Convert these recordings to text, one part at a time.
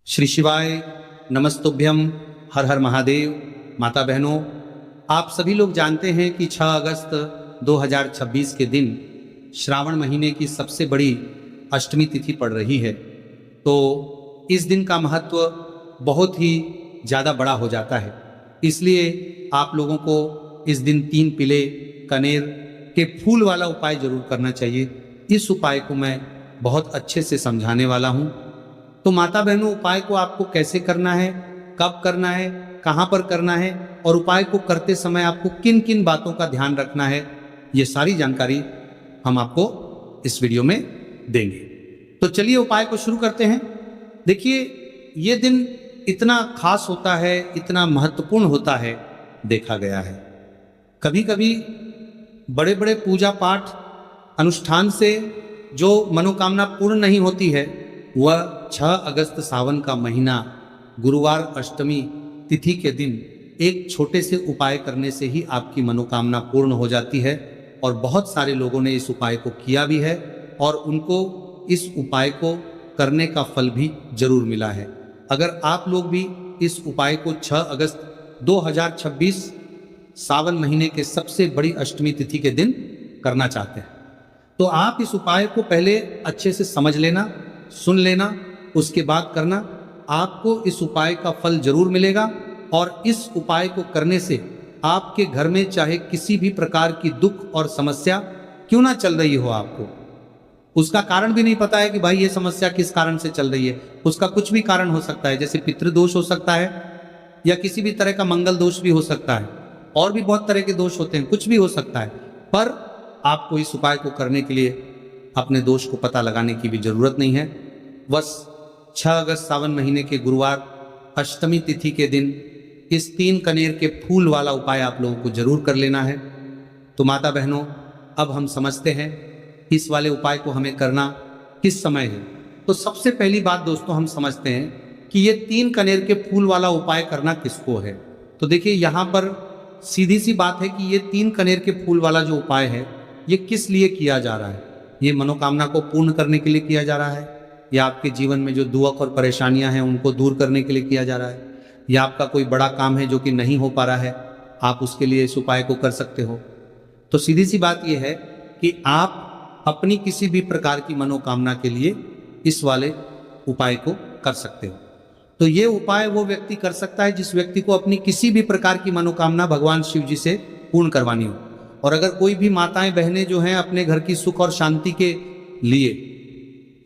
श्री शिवाय नमस्तुभ्यम। हर हर महादेव। माता बहनों, आप सभी लोग जानते हैं कि 6 अगस्त 2026 के दिन श्रावण महीने की सबसे बड़ी अष्टमी तिथि पड़ रही है। तो इस दिन का महत्व बहुत ही ज़्यादा बड़ा हो जाता है, इसलिए आप लोगों को इस दिन 3 पीले कनेर के फूल वाला उपाय जरूर करना चाहिए। इस उपाय को मैं बहुत अच्छे से समझाने वाला हूँ। तो माता बहनों, उपाय को आपको कैसे करना है, कब करना है, कहाँ पर करना है और उपाय को करते समय आपको किन किन बातों का ध्यान रखना है, ये सारी जानकारी हम आपको इस वीडियो में देंगे। तो चलिए उपाय को शुरू करते हैं। देखिए, ये दिन इतना खास होता है, इतना महत्वपूर्ण होता है, देखा गया है कभी कभी बड़े बड़े पूजा पाठ अनुष्ठान से जो मनोकामना पूर्ण नहीं होती है, वह 6 अगस्त सावन का महीना गुरुवार अष्टमी तिथि के दिन एक छोटे से उपाय करने से ही आपकी मनोकामना पूर्ण हो जाती है। और बहुत सारे लोगों ने इस उपाय को किया भी है और उनको इस उपाय को करने का फल भी जरूर मिला है। अगर आप लोग भी इस उपाय को 6 अगस्त 2026 सावन महीने के सबसे बड़ी अष्टमी तिथि के दिन करना चाहते हैं, तो आप इस उपाय को पहले अच्छे से समझ लेना, सुन लेना, उसके बाद करना। आपको इस उपाय का फल जरूर मिलेगा और इस उपाय को करने से आपके घर में चाहे किसी भी प्रकार की दुख और समस्या क्यों ना चल रही हो, आपको उसका कारण भी नहीं पता है कि भाई ये समस्या किस कारण से चल रही है, उसका कुछ भी कारण हो सकता है। जैसे पितृदोष हो सकता है या किसी भी तरह का मंगल दोष भी हो सकता है, और भी बहुत तरह के दोष होते हैं, कुछ भी हो सकता है। पर आपको इस उपाय को करने के लिए अपने दोष को पता लगाने की भी जरूरत नहीं है। बस 6 अगस्त सावन महीने के गुरुवार अष्टमी तिथि के दिन इस 3 कनेर के फूल वाला उपाय आप लोगों को जरूर कर लेना है। तो माता बहनों, अब हम समझते हैं इस वाले उपाय को हमें करना किस समय है। तो सबसे पहली बात दोस्तों, हम समझते हैं कि ये 3 कनेर के फूल वाला उपाय करना किसको है। तो देखिए, यहाँ पर सीधी सी बात है कि ये 3 कनेर के फूल वाला जो उपाय है, ये किस लिए किया जा रहा है। ये मनोकामना को पूर्ण करने के लिए किया जा रहा है, या आपके जीवन में जो दुख और परेशानियां हैं उनको दूर करने के लिए किया जा रहा है, या आपका कोई बड़ा काम है जो कि नहीं हो पा रहा है, आप उसके लिए इस उपाय को कर सकते हो। तो सीधी सी बात यह है कि आप अपनी किसी भी प्रकार की मनोकामना के लिए इस वाले उपाय को कर सकते हो। तो ये उपाय वो व्यक्ति कर सकता है जिस व्यक्ति को अपनी किसी भी प्रकार की मनोकामना भगवान शिव जी से पूर्ण करवानी हो। और अगर कोई भी माताएं बहनें जो हैं अपने घर की सुख और शांति के लिए,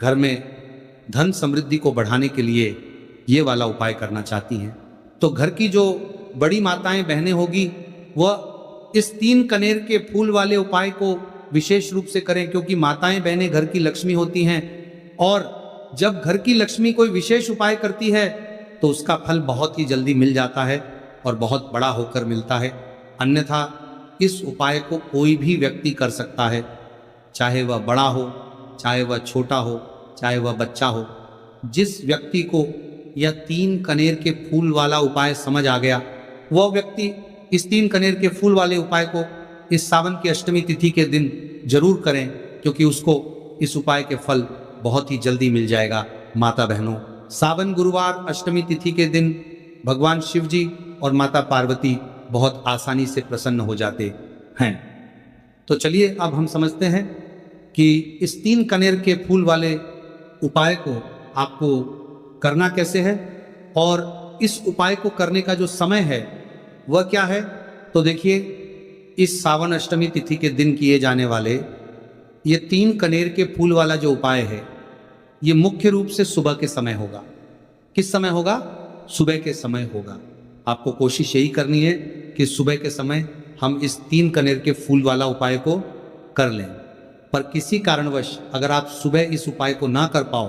घर में धन समृद्धि को बढ़ाने के लिए ये वाला उपाय करना चाहती हैं, तो घर की जो बड़ी माताएं बहनें होगी वह इस 3 कनेर के फूल वाले उपाय को विशेष रूप से करें, क्योंकि माताएं बहनें घर की लक्ष्मी होती हैं और जब घर की लक्ष्मी कोई विशेष उपाय करती है तो उसका फल बहुत ही जल्दी मिल जाता है और बहुत बड़ा होकर मिलता है। अन्यथा इस उपाय को कोई भी व्यक्ति कर सकता है, चाहे वह बड़ा हो, चाहे वह छोटा हो, चाहे वह बच्चा हो। जिस व्यक्ति को यह 3 कनेर के फूल वाला उपाय समझ आ गया, वह व्यक्ति इस 3 कनेर के फूल वाले उपाय को इस सावन की अष्टमी तिथि के दिन जरूर करें, क्योंकि उसको इस उपाय के फल बहुत ही जल्दी मिल जाएगा। माता बहनों, सावन गुरुवार अष्टमी तिथि के दिन भगवान शिव जी और माता पार्वती बहुत आसानी से प्रसन्न हो जाते हैं। तो चलिए अब हम समझते हैं कि इस 3 कनेर के फूल वाले उपाय को आपको करना कैसे है और इस उपाय को करने का जो समय है वह क्या है। तो देखिए, इस सावन अष्टमी तिथि के दिन किए जाने वाले ये 3 कनेर के फूल वाला जो उपाय है, ये मुख्य रूप से सुबह के समय होगा। किस समय होगा? सुबह के समय होगा। आपको कोशिश यही करनी है कि सुबह के समय हम इस 3 कनेर के फूल वाला उपाय को कर लें। पर किसी कारणवश अगर आप सुबह इस उपाय को ना कर पाओ,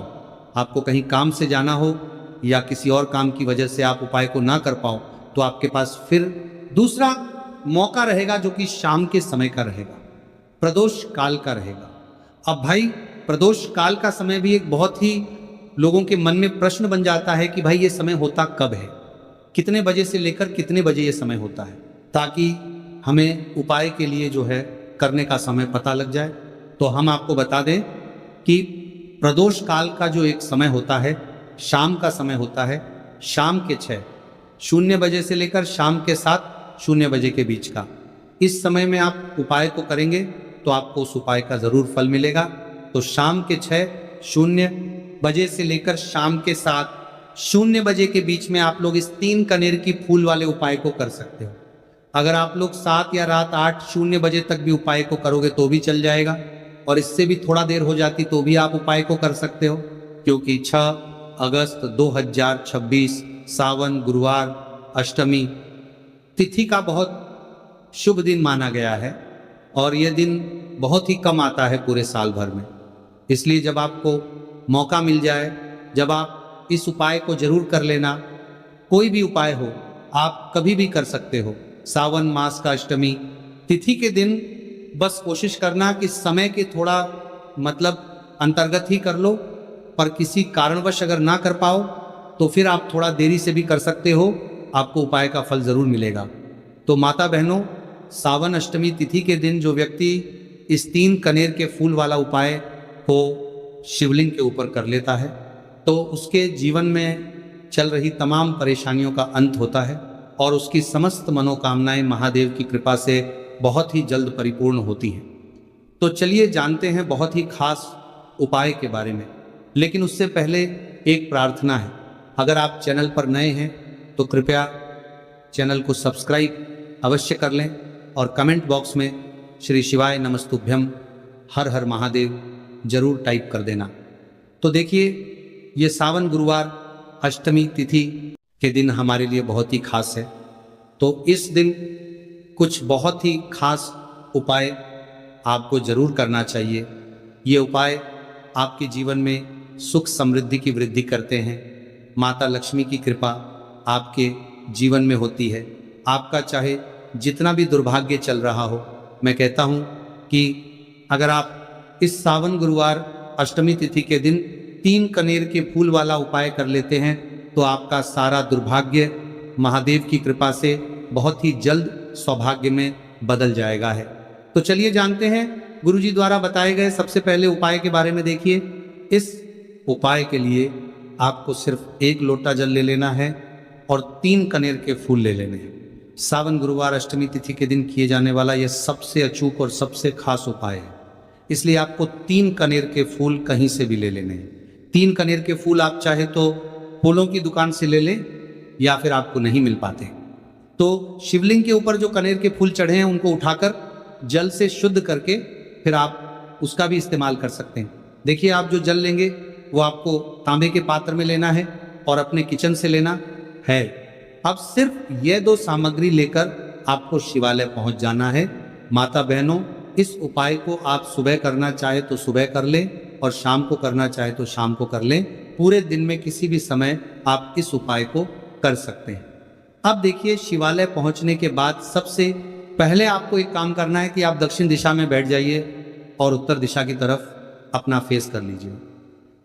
आपको कहीं काम से जाना हो या किसी और काम की वजह से आप उपाय को ना कर पाओ, तो आपके पास फिर दूसरा मौका रहेगा जो कि शाम के समय का रहेगा, प्रदोष काल का रहेगा। अब भाई, प्रदोष काल का समय भी एक बहुत ही लोगों के मन में प्रश्न बन जाता है कि भाई ये समय होता कब है, कितने बजे से लेकर कितने बजे ये समय होता है, ताकि हमें उपाय के लिए जो है करने का समय पता लग जाए। तो हम आपको बता दें कि प्रदोष काल का जो एक समय होता है शाम का समय होता है, शाम के 6:00 से लेकर शाम के 7:00 के बीच का। इस समय में आप उपाय को करेंगे तो आपको उस उपाय का ज़रूर फल मिलेगा। तो शाम के 6:00 से लेकर शाम के 7:00 के बीच में आप लोग इस 3 कनेर की फूल वाले उपाय को कर सकते हो। अगर आप लोग 7 या रात 8:00 तक भी उपाय को करोगे तो भी चल जाएगा, और इससे भी थोड़ा देर हो जाती तो भी आप उपाय को कर सकते हो, क्योंकि 6 अगस्त 2026 सावन गुरुवार अष्टमी तिथि का बहुत शुभ दिन माना गया है, और यह दिन बहुत ही कम आता है पूरे साल भर में। इसलिए जब आपको मौका मिल जाए, जब आप इस उपाय को जरूर कर लेना। कोई भी उपाय हो, आप कभी भी कर सकते हो। सावन मास का अष्टमी तिथि के दिन बस कोशिश करना कि समय के थोड़ा अंतर्गत ही कर लो, पर किसी कारणवश अगर ना कर पाओ तो फिर आप थोड़ा देरी से भी कर सकते हो, आपको उपाय का फल जरूर मिलेगा। तो माता बहनों, सावन अष्टमी तिथि के दिन जो व्यक्ति इस 3 कनेर के फूल वाला उपाय को शिवलिंग के ऊपर कर लेता है तो उसके जीवन में चल रही तमाम परेशानियों का अंत होता है, और उसकी समस्त मनोकामनाएं महादेव की कृपा से बहुत ही जल्द परिपूर्ण होती हैं। तो चलिए जानते हैं बहुत ही खास उपाय के बारे में। लेकिन उससे पहले एक प्रार्थना है। अगर आप चैनल पर नए हैं तो कृपया चैनल को सब्सक्राइब अवश्य कर लें, और कमेंट बॉक्स में श्री शिवाय नमस्तुभ्यम हर हर महादेव जरूर टाइप कर देना। तो देखिए, ये सावन गुरुवार अष्टमी तिथि के दिन हमारे लिए बहुत ही खास है। तो इस दिन कुछ बहुत ही खास उपाय आपको जरूर करना चाहिए। ये उपाय आपके जीवन में सुख समृद्धि की वृद्धि करते हैं। माता लक्ष्मी की कृपा आपके जीवन में होती है। आपका चाहे जितना भी दुर्भाग्य चल रहा हो, मैं कहता हूँ कि अगर आप इस सावन गुरुवार अष्टमी तिथि के दिन 3 कनेर के फूल वाला उपाय कर लेते हैं तो आपका सारा दुर्भाग्य महादेव की कृपा से बहुत ही जल्द सौभाग्य में बदल जाएगा है। तो चलिए जानते हैं गुरुजी द्वारा बताए गए सबसे पहले उपाय के बारे में। देखिए, इस उपाय के लिए आपको सिर्फ 1 लोटा जल ले लेना है और 3 कनेर के फूल ले लेने हैं। सावन गुरुवार अष्टमी तिथि के दिन किए जाने वाला यह सबसे अचूक और सबसे खास उपाय है, इसलिए आपको 3 कनेर के फूल कहीं से भी ले लेने हैं। 3 कनेर के फूल आप चाहे तो फूलों की दुकान से ले लें, या फिर आपको नहीं मिल पाते तो शिवलिंग के ऊपर जो कनेर के फूल चढ़े हैं उनको उठाकर जल से शुद्ध करके फिर आप उसका भी इस्तेमाल कर सकते हैं। देखिए, आप जो जल लेंगे वो आपको तांबे के पात्र में लेना है और अपने किचन से लेना है। अब सिर्फ ये 2 सामग्री लेकर आपको शिवालय पहुंच जाना है। माता बहनों, इस उपाय को आप सुबह करना चाहे तो सुबह कर लें, और शाम को करना चाहे तो शाम को कर लें। पूरे दिन में किसी भी समय आप इस उपाय को कर सकते हैं। अब देखिए, शिवालय पहुंचने के बाद सबसे पहले आपको एक काम करना है कि आप दक्षिण दिशा में बैठ जाइए और उत्तर दिशा की तरफ अपना फेस कर लीजिए।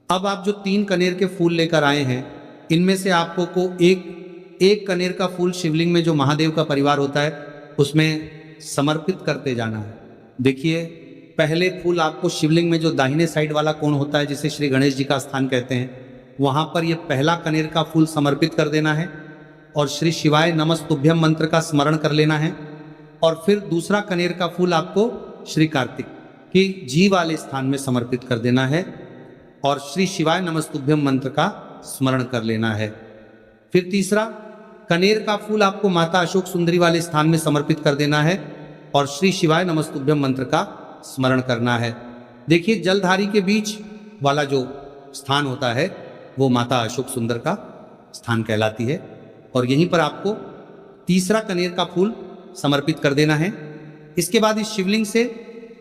अब आप जो 3 कनेर के फूल लेकर आए हैं, इनमें से आपको को एक कनेर का फूल शिवलिंग में जो महादेव का परिवार होता है उसमें समर्पित करते जाना है। देखिए, पहले फूल आपको शिवलिंग में जो दाहिने साइड वाला कोण होता है, जिसे श्री गणेश जी का स्थान कहते हैं, वहां पर यह पहला कनेर का फूल समर्पित कर देना है और श्री शिवाय नमस्तुभ्यम मंत्र का स्मरण कर लेना है। और फिर दूसरा कनेर का फूल आपको श्री कार्तिक की जी वाले स्थान में समर्पित कर देना है और श्री शिवाय नमस्तुभ्यम मंत्र का स्मरण कर लेना है। फिर तीसरा कनेर का फूल आपको माता अशोक सुंदरी वाले स्थान में समर्पित कर देना है और श्री शिवाय नमस्तुभ्यम मंत्र का स्मरण करना है। देखिए, जलधारी के बीच वाला जो स्थान होता है वो माता अशोक सुंदर का स्थान कहलाती है, और यहीं पर आपको तीसरा कनेर का फूल समर्पित कर देना है। इसके बाद इस शिवलिंग से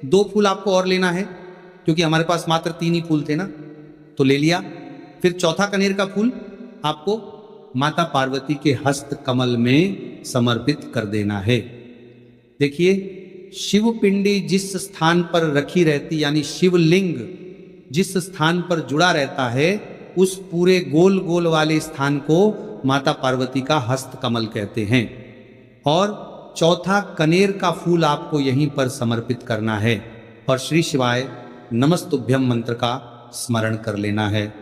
2 फूल आपको और लेना है, क्योंकि हमारे पास मात्र 3 ही फूल थे ना, तो ले लिया। फिर चौथा कनेर का फूल आपको माता पार्वती के हस्त कमल में समर्पित कर देना है। देखिए, शिव पिंडी जिस स्थान पर रखी रहती, यानी शिवलिंग जिस स्थान पर जुड़ा रहता है, उस पूरे गोल गोल वाले स्थान को माता पार्वती का हस्त कमल कहते हैं। और चौथा कनेर का फूल आपको यहीं पर समर्पित करना है और श्री शिवाय नमस्तुभ्यम मंत्र का स्मरण कर लेना है।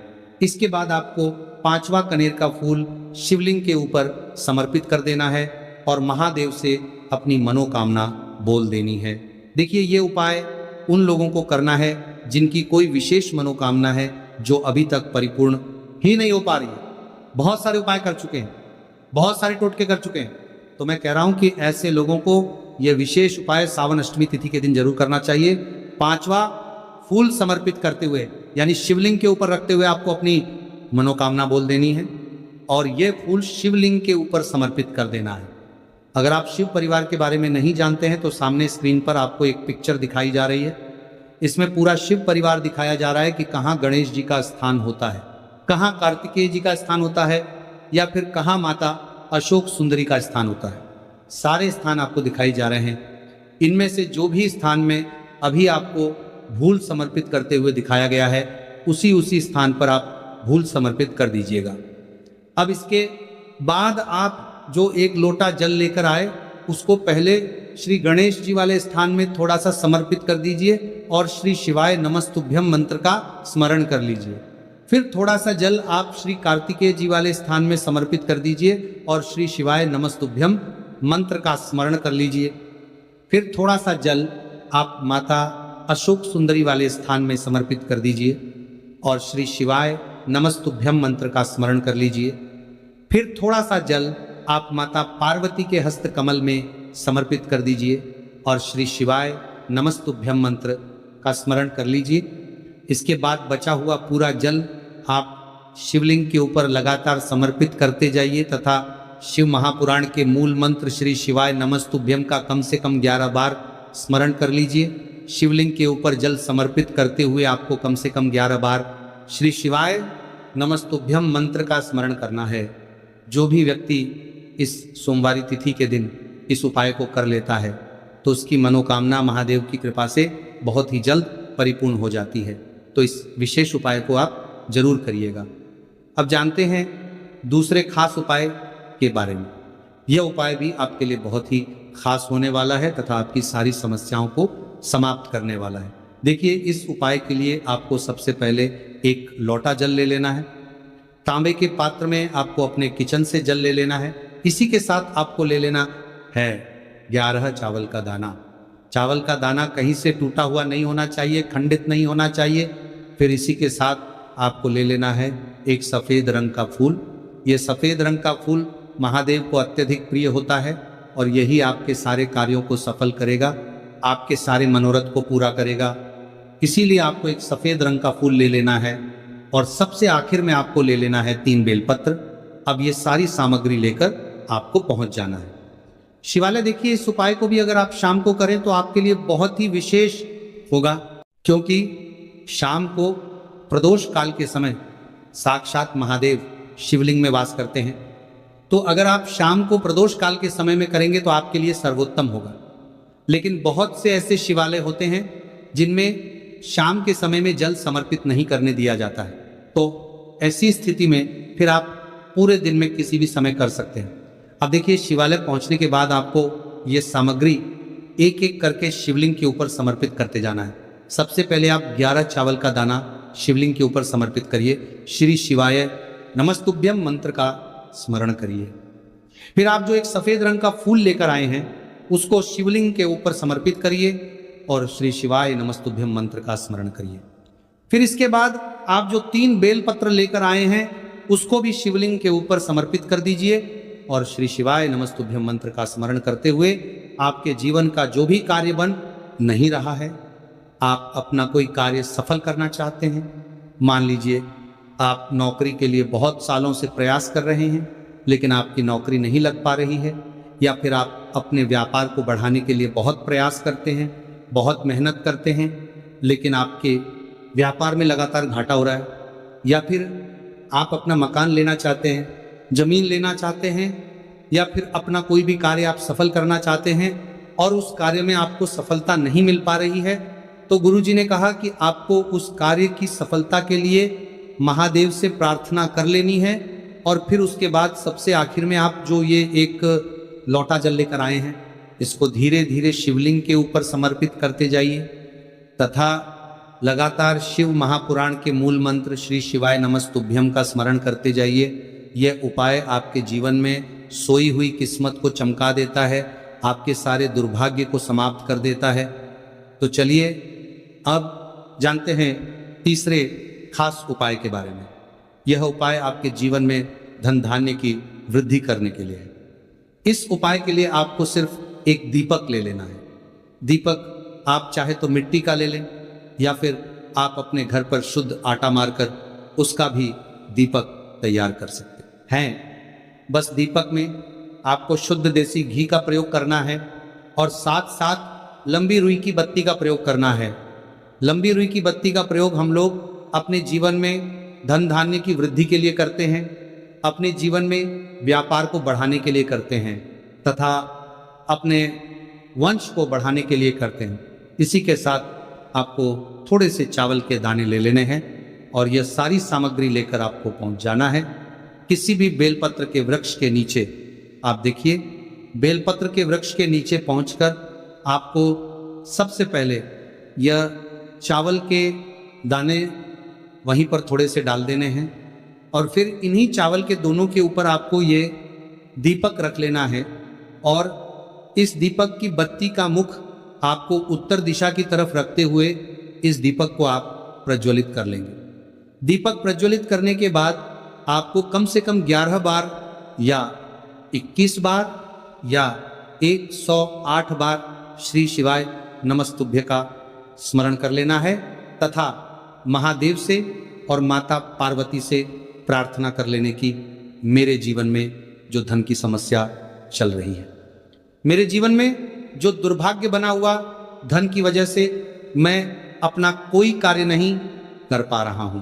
इसके बाद आपको 5वां कनेर का फूल शिवलिंग के ऊपर समर्पित कर देना है और महादेव से अपनी मनोकामना बोल देनी है। देखिए, ये उपाय उन लोगों को करना है जिनकी कोई विशेष मनोकामना है जो अभी तक परिपूर्ण ही नहीं हो पा रही है। बहुत सारे उपाय कर चुके हैं, बहुत सारे टोटके कर चुके हैं, तो मैं कह रहा हूं कि ऐसे लोगों को यह विशेष उपाय सावन अष्टमी तिथि के दिन जरूर करना चाहिए। 5वां फूल समर्पित करते हुए, यानी शिवलिंग के ऊपर रखते हुए आपको अपनी मनोकामना बोल देनी है और यह फूल शिवलिंग के ऊपर समर्पित कर देना है। अगर आप शिव परिवार के बारे में नहीं जानते हैं तो सामने स्क्रीन पर आपको एक पिक्चर दिखाई जा रही है। इसमें पूरा शिव परिवार दिखाया जा रहा है कि कहाँ गणेश जी का स्थान होता है, कहाँ कार्तिकेय जी का स्थान होता है या फिर कहाँ माता अशोक सुंदरी का स्थान होता है। सारे स्थान आपको दिखाई जा रहे हैं। इनमें से जो भी स्थान में अभी आपको फूल समर्पित करते हुए दिखाया गया है, उसी स्थान पर आप फूल समर्पित कर दीजिएगा। अब इसके बाद आप जो एक लोटा जल लेकर आए उसको पहले श्री गणेश जी वाले स्थान में थोड़ा सा समर्पित कर दीजिए और श्री शिवाय नमस्तुभ्यम मंत्र का स्मरण कर लीजिए। फिर थोड़ा सा जल आप श्री कार्तिकेय जी वाले स्थान में समर्पित कर दीजिए और श्री शिवाय नमस्तुभ्यम मंत्र का स्मरण कर लीजिए। फिर थोड़ा सा जल आप माता अशोक सुंदरी वाले स्थान में समर्पित कर दीजिए और श्री शिवाय नमस्तुभ्यम मंत्र का स्मरण कर लीजिए। फिर थोड़ा सा जल आप माता पार्वती के हस्त कमल में समर्पित कर दीजिए और श्री शिवाय नमस्तुभ्यम मंत्र का स्मरण कर लीजिए। इसके बाद बचा हुआ पूरा जल आप शिवलिंग के ऊपर लगातार समर्पित करते जाइए तथा शिव महापुराण के मूल मंत्र श्री शिवाय नमस्तुभ्यम का कम से कम 11 बार स्मरण कर लीजिए। शिवलिंग के ऊपर जल समर्पित करते हुए आपको कम से कम 11 बार श्री शिवाय नमस्तुभ्यम मंत्र का स्मरण करना है। जो भी व्यक्ति इस सोमवारी तिथि के दिन इस उपाय को कर लेता है तो उसकी मनोकामना महादेव की कृपा से बहुत ही जल्द परिपूर्ण हो जाती है। तो इस विशेष उपाय को आप जरूर करिएगा। अब जानते हैं दूसरे खास उपाय के बारे में। यह उपाय भी आपके लिए बहुत ही खास होने वाला है तथा आपकी सारी समस्याओं को समाप्त करने वाला है। देखिए, इस उपाय के लिए आपको सबसे पहले एक लोटा जल ले लेना है। तांबे के पात्र में आपको अपने किचन से जल ले लेना है। इसी के साथ आपको ले लेना है 11 चावल का दाना। चावल का दाना कहीं से टूटा हुआ नहीं होना चाहिए, खंडित नहीं होना चाहिए। फिर इसी के साथ आपको ले लेना है एक सफ़ेद रंग का फूल। ये सफ़ेद रंग का फूल महादेव को अत्यधिक प्रिय होता है और यही आपके सारे कार्यों को सफल करेगा, आपके सारे मनोरथ को पूरा करेगा। इसीलिए आपको एक सफ़ेद रंग का फूल ले लेना है और सबसे आखिर में आपको ले लेना है 3 बेलपत्र। अब ये सारी सामग्री लेकर आपको पहुंच जाना है शिवालय। देखिए, इस उपाय को भी अगर आप शाम को करें तो आपके लिए बहुत ही विशेष होगा, क्योंकि शाम को प्रदोष काल के समय साक्षात महादेव शिवलिंग में वास करते हैं। तो अगर आप शाम को प्रदोष काल के समय में करेंगे तो आपके लिए सर्वोत्तम होगा। लेकिन बहुत से ऐसे शिवालय होते हैं जिनमें शाम के समय में जल समर्पित नहीं करने दिया जाता है, तो ऐसी स्थिति में फिर आप पूरे दिन में किसी भी समय कर सकते हैं। अब देखिए, शिवालय पहुंचने के बाद आपको ये सामग्री एक एक करके शिवलिंग के ऊपर समर्पित करते जाना है। सबसे पहले आप 11 चावल का दाना शिवलिंग के ऊपर समर्पित करिए। श्री शिवाय नमस्तुभ्यम मंत्र का स्मरण करिए। फिर आप जो एक सफ़ेद रंग का फूल लेकर आए हैं उसको शिवलिंग के ऊपर समर्पित करिए और श्री शिवाय नमस्तुभ्यम मंत्र का स्मरण करिए। फिर इसके बाद आप जो 3 बेलपत्र लेकर आए हैं उसको भी शिवलिंग के ऊपर समर्पित कर दीजिए और श्री शिवाय नमस्तुभ्यम मंत्र का स्मरण करते हुए आपके जीवन का जो भी कार्य बन नहीं रहा है, आप अपना कोई कार्य सफल करना चाहते हैं, मान लीजिए आप नौकरी के लिए बहुत सालों से प्रयास कर रहे हैं लेकिन आपकी नौकरी नहीं लग पा रही है, या फिर आप अपने व्यापार को बढ़ाने के लिए बहुत प्रयास करते हैं, बहुत मेहनत करते हैं लेकिन आपके व्यापार में लगातार घाटा हो रहा है, या फिर आप अपना मकान लेना चाहते हैं, जमीन लेना चाहते हैं, या फिर अपना कोई भी कार्य आप सफल करना चाहते हैं और उस कार्य में आपको सफलता नहीं मिल पा रही है, तो गुरुजी ने कहा कि आपको उस कार्य की सफलता के लिए महादेव से प्रार्थना कर लेनी है। और फिर उसके बाद सबसे आखिर में आप जो ये एक लोटा जल लेकर आए हैं इसको धीरे धीरे शिवलिंग के ऊपर समर्पित करते जाइए तथा लगातार शिव महापुराण के मूल मंत्र श्री शिवाय नमस्तुभ्यम का स्मरण करते जाइए। यह उपाय आपके जीवन में सोई हुई किस्मत को चमका देता है, आपके सारे दुर्भाग्य को समाप्त कर देता है। तो चलिए अब जानते हैं तीसरे खास उपाय के बारे में। यह उपाय आपके जीवन में धन धान्य की वृद्धि करने के लिए है। इस उपाय के लिए आपको सिर्फ एक दीपक ले लेना है। दीपक आप चाहे तो मिट्टी का ले लें या फिर आप अपने घर पर शुद्ध आटा मारकर उसका भी दीपक तैयार कर सकते हैं। बस दीपक में आपको शुद्ध देसी घी का प्रयोग करना है और साथ साथ लंबी रुई की बत्ती का प्रयोग करना है। लंबी रुई की बत्ती का प्रयोग हम लोग अपने जीवन में धन धान्य की वृद्धि के लिए करते हैं, अपने जीवन में व्यापार को बढ़ाने के लिए करते हैं तथा अपने वंश को बढ़ाने के लिए करते हैं। इसी के साथ आपको थोड़े से चावल के दाने ले लेने हैं और यह सारी सामग्री लेकर आपको पहुंच जाना है किसी भी बेलपत्र के वृक्ष के नीचे। आप देखिए, बेलपत्र के वृक्ष के नीचे पहुंचकर आपको सबसे पहले यह चावल के दाने वहीं पर थोड़े से डाल देने हैं और फिर इन्हीं चावल के दोनों के ऊपर आपको ये दीपक रख लेना है और इस दीपक की बत्ती का मुख आपको उत्तर दिशा की तरफ रखते हुए इस दीपक को आप प्रज्वलित कर लेंगे। दीपक प्रज्वलित करने के बाद आपको कम से कम 11 बार या 21 बार या 108 बार श्री शिवाय नमस्तुभ्य का स्मरण कर लेना है तथा महादेव से और माता पार्वती से प्रार्थना कर लेने की, मेरे जीवन में जो धन की समस्या चल रही है, मेरे जीवन में जो दुर्भाग्य बना हुआ धन की वजह से मैं अपना कोई कार्य नहीं कर पा रहा हूं,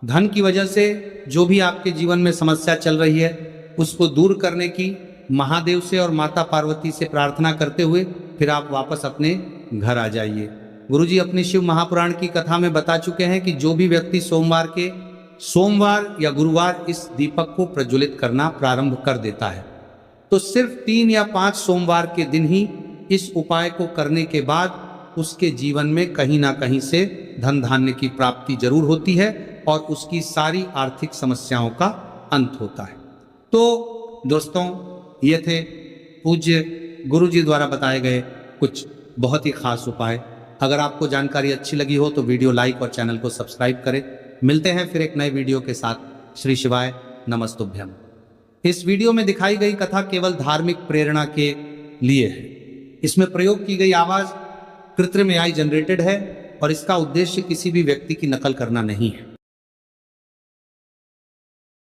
धन की वजह से जो भी आपके जीवन में समस्या चल रही है उसको दूर करने की महादेव से और माता पार्वती से प्रार्थना करते हुए फिर आप वापस अपने घर आ जाइए। गुरुजी अपने शिव महापुराण की कथा में बता चुके हैं कि जो भी व्यक्ति सोमवार या गुरुवार इस दीपक को प्रज्वलित करना प्रारंभ कर देता है तो सिर्फ 3 या 5 सोमवार के दिन ही इस उपाय को करने के बाद उसके जीवन में कहीं ना कहीं से धन धान्य की प्राप्ति जरूर होती है और उसकी सारी आर्थिक समस्याओं का अंत होता है। तो दोस्तों, ये थे पूज्य गुरुजी द्वारा बताए गए कुछ बहुत ही खास उपाय। अगर आपको जानकारी अच्छी लगी हो तो वीडियो लाइक और चैनल को सब्सक्राइब करें। मिलते हैं फिर एक नए वीडियो के साथ। श्री शिवाय नमस्तुभ्यम। इस वीडियो में दिखाई गई कथा केवल धार्मिक प्रेरणा के लिए है। इसमें प्रयोग की गई आवाज कृत्रिम AI जनरेटेड है और इसका उद्देश्य किसी भी व्यक्ति की नकल करना नहीं है।